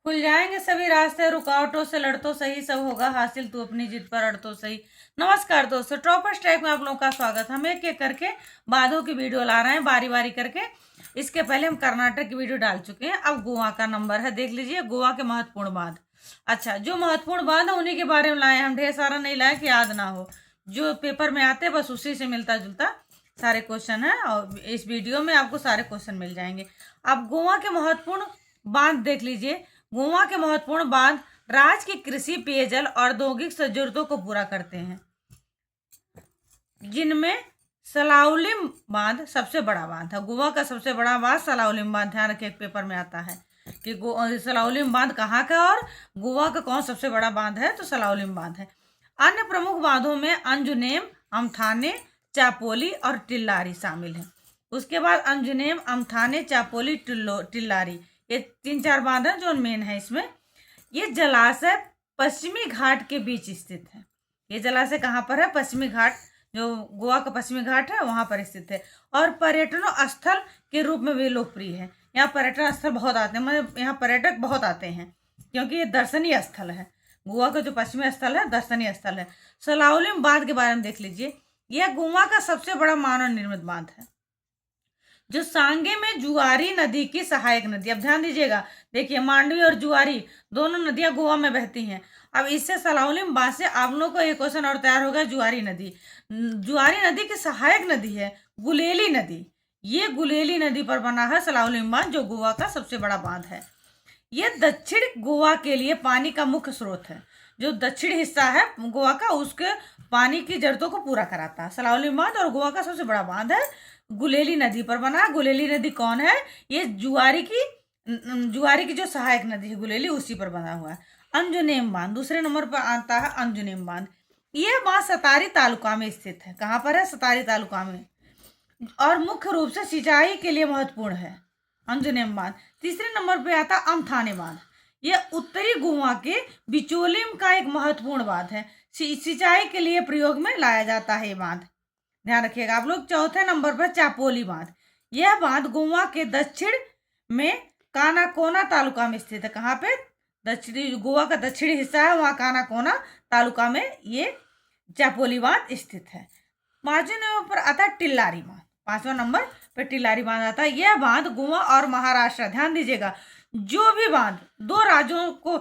खुल जाएंगे सभी रास्ते, रुकावटों से लड़ तो सही, सब होगा हासिल, तू अपनी जिद पर अड़ तो सही। नमस्कार दोस्तों, टॉपर स्ट्राइक में आप लोगों का स्वागत। हम एक एक करके बांधों की वीडियो ला रहे हैं बारी बारी करके। इसके पहले हम कर्नाटक की वीडियो डाल चुके हैं, अब गोवा का नंबर है, देख लीजिए गोवा के महत्वपूर्ण बांध। अच्छा, जो महत्वपूर्ण बांध है उन्हीं के बारे में लाए, हम ढेर सारा नहीं लाए कि याद ना हो। जो पेपर में आते बस उसी से मिलता जुलता सारे क्वेश्चन है, और इस वीडियो में आपको सारे क्वेश्चन मिल जाएंगे। अब गोवा के महत्वपूर्ण बांध देख लीजिए। गोवा के महत्वपूर्ण बांध राज्य की कृषि, पेयजल और औद्योगिक जरूरतों को पूरा करते हैं, जिनमें सलाउलिम बांध सबसे बड़ा बांध है। गोवा का सबसे बड़ा बांध सलाउलिम बांध, ध्यान रखिए पेपर में आता है कि सलाउलिम बांध कहाँ का और गोवा का कौन सबसे बड़ा बांध है, तो सलाउलिम बांध है। अन्य प्रमुख बांधों में अंजुनेम, अमथाने, चापोली और टिल्लारी शामिल है। उसके बाद अंजुनेम, अमथाने, चापोली, टिल्लारी, ये 3-4 बांध है जो मेन है इसमें। ये जलाशय पश्चिमी घाट के बीच स्थित है। ये जलाशय कहाँ पर है? पश्चिमी घाट, जो गोवा का पश्चिमी घाट है वहां पर स्थित है, और पर्यटन स्थल के रूप में भी लोकप्रिय है। यहाँ पर्यटन स्थल बहुत आते हैं, मतलब यहाँ पर्यटक बहुत आते हैं क्योंकि ये दर्शनीय स्थल है। गोवा का जो पश्चिमी स्थल है दर्शनीय स्थल है। सलाउलिम बांध के बारे में देख लीजिए। यह गोवा का सबसे बड़ा मानव निर्मित बांध है, जो सांगे में जुआरी नदी की सहायक नदी। अब ध्यान दीजिएगा, देखिए मांडवी और जुआरी दोनों नदियां गोवा में बहती हैं। अब इससे सलाउलिम बांध से आप लोगों को एक क्वेश्चन और तैयार होगा। जुआरी नदी, जुआरी नदी की सहायक नदी है गुलेली नदी। ये गुलेली नदी पर बना है सलाउलिम बांध, जो गोवा का सबसे बड़ा बांध है। ये दक्षिण गोवा के लिए पानी का मुख्य स्रोत है। जो दक्षिण हिस्सा है गोवा का, उसके पानी की जरूरतों को पूरा कराता है सलाउलिम बांध, और गोवा का सबसे बड़ा बांध है। गुलेली नदी पर बना। गुलेली नदी कौन है? ये जुआरी की जो सहायक नदी है गुलेली, उसी पर बना हुआ है। अंजुनेम बांध दूसरे नंबर पर आता है। अंजुनेम बांध, यह बांध सतारी तालुका में स्थित है। कहाँ पर है? सतारी तालुका में, और मुख्य रूप से सिंचाई के लिए महत्वपूर्ण है अंजुनेम बांध। तीसरे नंबर पे आता अमथाने बांध। यह उत्तरी गोवा के बिचोलिम का एक महत्वपूर्ण बांध है, सिंचाई के लिए प्रयोग में लाया जाता है ये बांध, ध्यान रखिएगा आप लोग। चौथे नंबर पर चापोली बांध। यह बांध गोवा के दक्षिण में कानाकोना तालुका में स्थित है। कहाँ पे? दक्षिणी गोवा का दक्षिणी हिस्सा है, वहाँ कानाकोना तालुका में ये चापोली बांध स्थित है। 5वें नंबर पर आता है टिल्लारी बांध। 5वां नंबर पर टिल्लारी बांध आता है। यह बांध गोवा और महाराष्ट्र, ध्यान दीजिएगा, जो भी बांध दो राज्यों को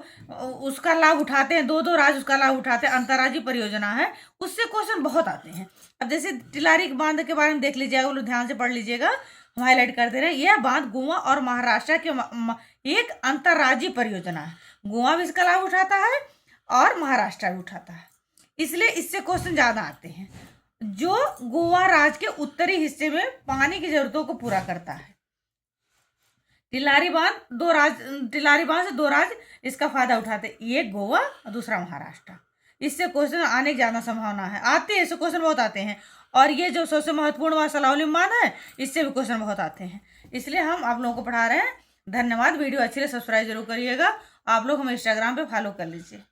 उसका लाभ उठाते हैं, दो राज्य उसका लाभ उठाते हैं, अंतर्राज्यीय परियोजना है, उससे क्वेश्चन बहुत आते हैं। अब जैसे टिल्लारी बांध के बारे में देख लीजिएगा, वो लोग ध्यान से पढ़ लीजिएगा, हम हाईलाइट करते रहे। यह बांध गोवा और महाराष्ट्र के एक अंतर्राज्यीय परियोजना है। गोवा भी इसका लाभ उठाता है और महाराष्ट्र भी उठाता है, इसलिए इससे क्वेश्चन ज्यादा आते हैं। जो गोवा राज्य के उत्तरी हिस्से में पानी की जरूरतों को पूरा करता है। टिल्लारी बांध से 2 राज्य इसका फायदा उठाते हैं, एक गोवा और दूसरा महाराष्ट्र। इससे क्वेश्चन आने की ज्यादा संभावना है, आते हैं, इससे क्वेश्चन बहुत आते हैं। और ये जो सबसे महत्वपूर्ण बात सलाउलिम बांध है, इससे भी क्वेश्चन बहुत आते हैं, इसलिए हम आप लोगों को पढ़ा रहे हैं। धन्यवाद। वीडियो अच्छी लगे सब्सक्राइब जरूर करिएगा। आप लोग हमें इंस्टाग्राम पे फॉलो कर लीजिए।